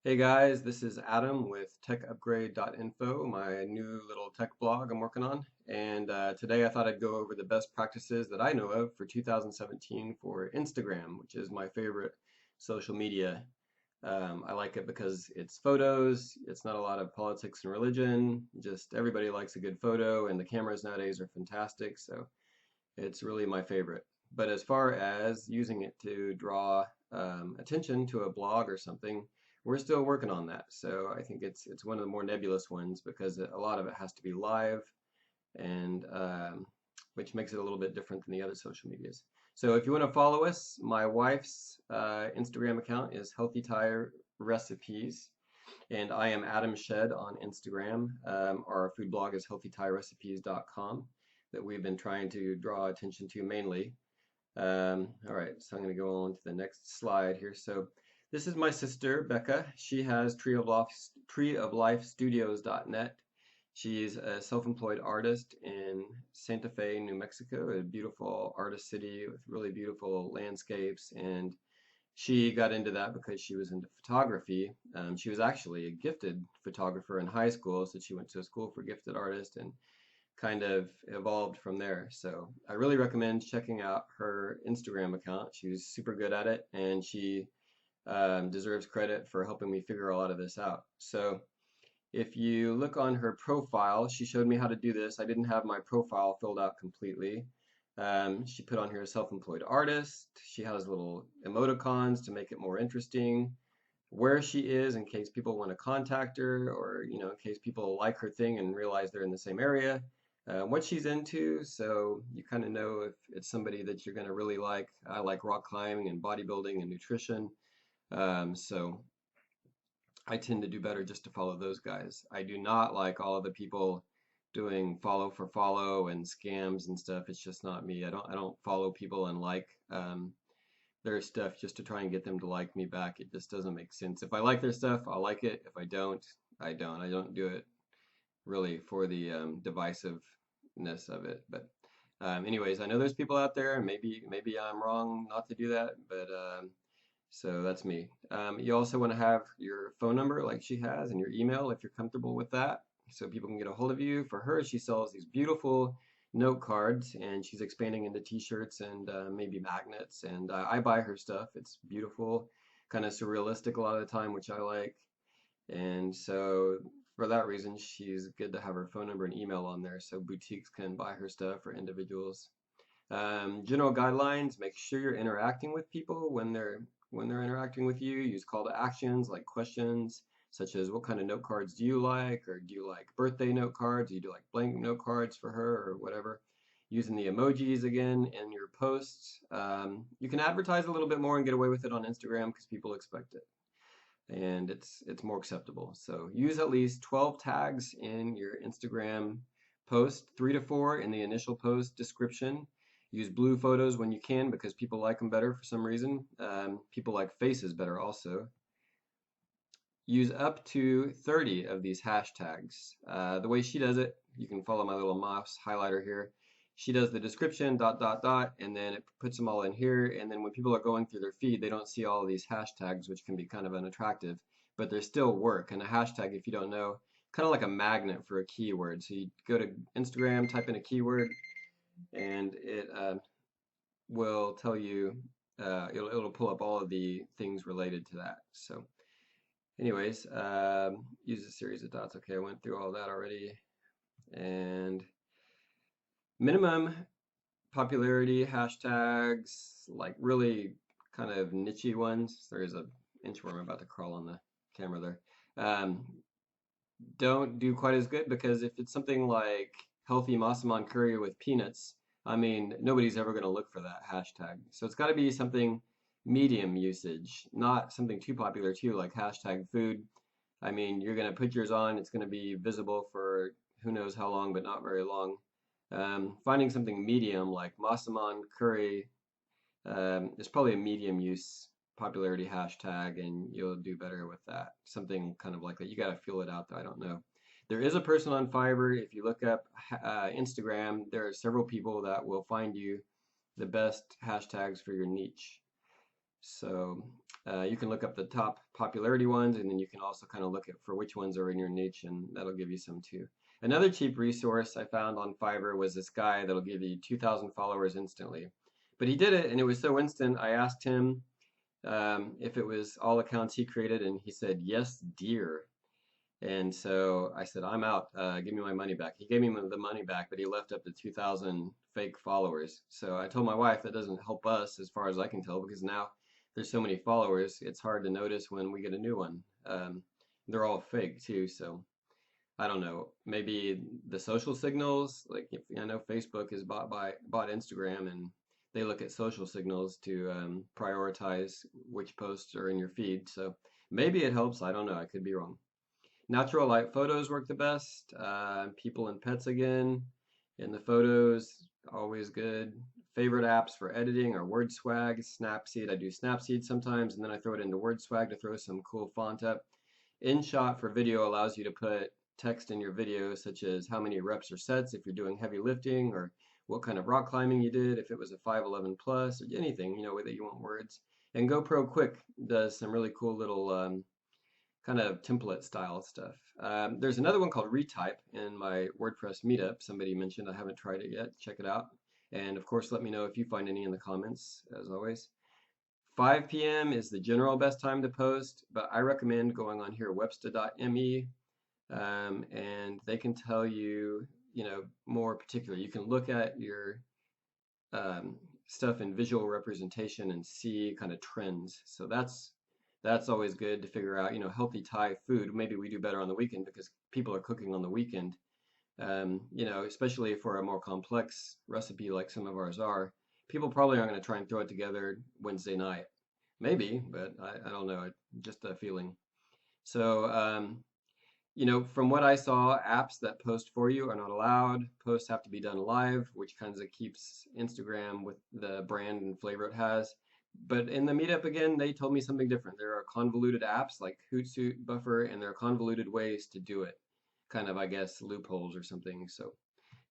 Hey guys, this is Adam with techupgrade.info, my new little tech blog I'm working on. And today I thought I'd go over the best practices that I know of for 2017 for Instagram, which is my favorite social media. I like it because it's photos, it's not a lot of politics and religion, just everybody likes a good photo, and the cameras nowadays are fantastic, so it's really my favorite. But as far as using it to draw attention to a blog or something, we're still working on that. So I think it's one of the more nebulous ones because a lot of it has to be live, and which makes it a little bit different than the other social medias. So if you want to follow us, my wife's Instagram account is Healthy Tire Recipes, and I am Adam Shed on Instagram. Our food blog is healthytirecipes.com that we've been trying to draw attention to mainly. All right, so I'm going to go on to the next slide here. So this is my sister, Becca. She has treeoflifestudios.net. She's a self-employed artist in Santa Fe, New Mexico, a beautiful artist city with really beautiful landscapes. And she got into that because she was into photography. She was actually a gifted photographer in high school, so she went to a school for gifted artists and kind of evolved from there. So I really recommend checking out her Instagram account. She's super good at it, and she deserves credit for helping me figure a lot of this out. So if you look on her profile, she showed me how to do this. I didn't have my profile filled out completely. She put on here self-employed artist. She has little emoticons to make it more interesting. Where she is in case people want to contact her, or in case people like her thing and realize they're in the same area. What she's into, so you kind of know if it's somebody that you're going to really like. I like rock climbing and bodybuilding and nutrition. So I tend to do better just to follow those guys. I do not like all of the people doing follow for follow and scams and stuff. It's just not me. I don't follow people and like their stuff just to try and get them to like me back. It just doesn't make sense. If I like their stuff, I'll like it. If I don't, I don't. I don't do it really for the divisiveness of it. But anyways, I know there's people out there. Maybe I'm wrong not to do that, but so that's me. You also want to have your phone number like she has and your email if you're comfortable with that so people can get a hold of you. For her, she sells these beautiful note cards and she's expanding into t-shirts and maybe magnets. And I buy her stuff. It's beautiful, kind of surrealistic a lot of the time, which I like. And so for that reason, she's good to have her phone number and email on there so boutiques can buy her stuff or individuals. General guidelines, make sure you're interacting with people when they're interacting with you. Use call to actions like questions such as what kind of note cards do you like, or do you like birthday note cards? Do you do like blank note cards for her or whatever? Using the emojis again in your posts. You can advertise a little bit more and get away with it on Instagram because people expect it and it's more acceptable. So use at least 12 tags in your Instagram post, 3 to 4 in the initial post description. Use blue photos when you can because people like them better for some reason. People like faces better also. Use up to 30 of these hashtags. The way she does it, you can follow my little mouse highlighter here. She does the description, dot, dot, dot, and then it puts them all in here. And then when people are going through their feed, they don't see all of these hashtags, which can be kind of unattractive, but they still work. And a hashtag, if you don't know, kind of like a magnet for a keyword. So you go to Instagram, type in a keyword, and it will tell you, it'll pull up all of the things related to that. So anyways, use a series of dots. Okay, I went through all that already. And minimum popularity hashtags, like really kind of nichey ones. There is a inchworm about to crawl on the camera there. Don't do quite as good because if it's something like healthy massaman curry with peanuts, I mean, nobody's ever going to look for that hashtag. So it's got to be something medium usage, not something too popular too, like hashtag food. I mean, you're going to put yours on, it's going to be visible for who knows how long, but not very long. Finding something medium like massaman curry is probably a medium use popularity hashtag, and you'll do better with that. Something kind of like that. You got to feel it out there. I don't know. There is a person on Fiverr. If you look up Instagram, there are several people that will find you the best hashtags for your niche. So you can look up the top popularity ones, and then you can also kind of look at for which ones are in your niche, and that'll give you some too. Another cheap resource I found on Fiverr was this guy that'll give you 2,000 followers instantly. But he did it, and it was so instant. I asked him if it was all accounts he created, and he said, yes, dear. And so I said, I'm out. Give me my money back. He gave me the money back, but he left up to 2,000 fake followers. So I told my wife that doesn't help us as far as I can tell because now there's so many followers, it's hard to notice when we get a new one. They're all fake too, so I don't know. Maybe the social signals, like if I know Facebook is bought Instagram, and they look at social signals to prioritize which posts are in your feed. So maybe it helps. I don't know. I could be wrong. Natural light photos work the best. People and pets again. In the photos, always good. Favorite apps for editing are WordSwag, Snapseed. I do Snapseed sometimes, and then I throw it into WordSwag to throw some cool font up. InShot for video allows you to put text in your video, such as how many reps or sets if you're doing heavy lifting, or what kind of rock climbing you did, if it was a 511 plus, or anything, that you want words. And GoPro Quick does some really cool little kind of template style stuff. There's another one called Retype in my WordPress meetup. Somebody mentioned. I haven't tried it yet. Check it out. And of course, let me know if you find any in the comments, as always. 5 p.m. is the general best time to post, but I recommend going on here, Webster.me, and they can tell you, more particular. You can look at your stuff in visual representation and see kind of trends. So that's always good to figure out, healthy Thai food. Maybe we do better on the weekend because people are cooking on the weekend. Especially for a more complex recipe like some of ours are, people probably aren't going to try and throw it together Wednesday night. Maybe, but I don't know. Just a feeling. So, from what I saw, apps that post for you are not allowed. Posts have to be done live, which kind of keeps Instagram with the brand and flavor it has. But in the meetup again, they told me something different. There are convoluted apps like Hootsuite, Buffer, and there are convoluted ways to do it. Kind of, I guess, loopholes or something. So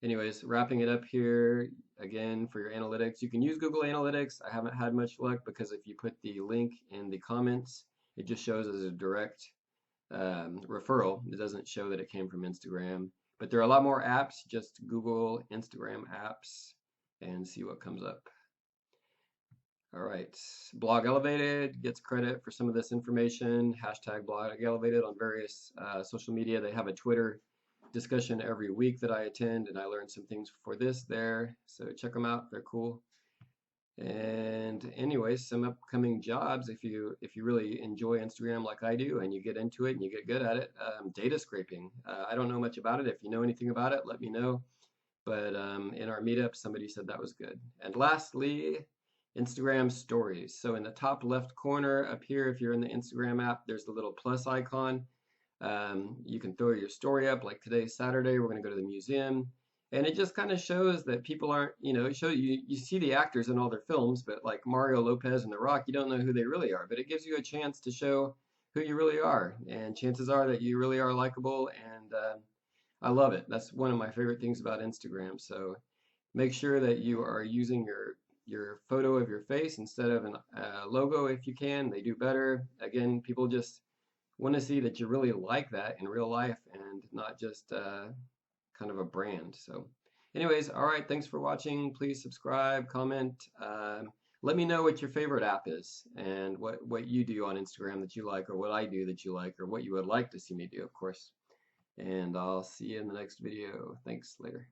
anyways, wrapping it up here again for your analytics. You can use Google Analytics. I haven't had much luck because if you put the link in the comments, it just shows as a direct referral. It doesn't show that it came from Instagram. But there are a lot more apps. Just Google Instagram apps and see what comes up. All right, Blog Elevated gets credit for some of this information. Hashtag Blog Elevated on various social media. They have a Twitter discussion every week that I attend, and I learned some things for this there. So check them out; they're cool. And anyways, some upcoming jobs if you really enjoy Instagram like I do, and you get into it and you get good at it. Data scraping. I don't know much about it. If you know anything about it, let me know. But in our meetup, somebody said that was good. And lastly, Instagram stories. So in the top left corner up here, if you're in the Instagram app, there's the little plus icon. You can throw your story up, like today's Saturday, we're going to go to the museum. And it just kind of shows that people aren't, it shows you see the actors in all their films, but like Mario Lopez and The Rock, you don't know who they really are. But it gives you a chance to show who you really are. And chances are that you really are likable. And I love it. That's one of my favorite things about Instagram. So make sure that you are using your photo of your face instead of a logo if you can. They do better. Again, people just want to see that you really like that in real life and not just kind of a brand. So anyways, all right, thanks for watching. Please subscribe, comment. Let me know what your favorite app is and what you do on Instagram that you like, or what I do that you like, or what you would like to see me do, of course. And I'll see you in the next video. Thanks, later.